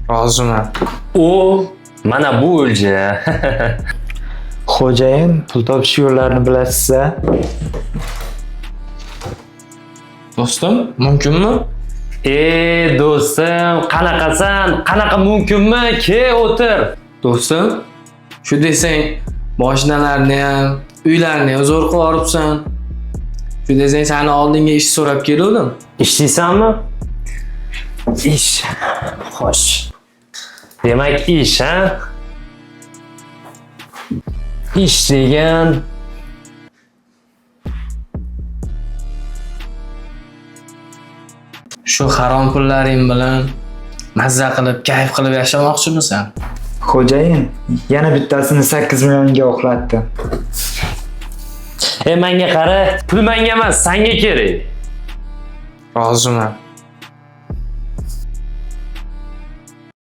Roziman. O mana bu o'lja. Xo'jayin, pul topish yo'llarini bilasiz-a? Do'stim, mumkinmi? Do'stim, qanaqasan? Qanaqa mumkinmi? Ke o'tir. Do'stim, shu desang, mashinalarni ham, uylarni ham zo'r qilib olibsan. Shu desang, seni oldinga ish so'rab keldim. Ishlaysanmi? Ish. Xo'sh. Demak, ish, ha? Ish degan Shu harom pullaring bilan mazza qilib, kayf qilib yashamoqchimisan? Xo'jayin, yana bittasini 8 millionga oqlatdi. menga qara, pul menga emas, senga kerak. Roziman.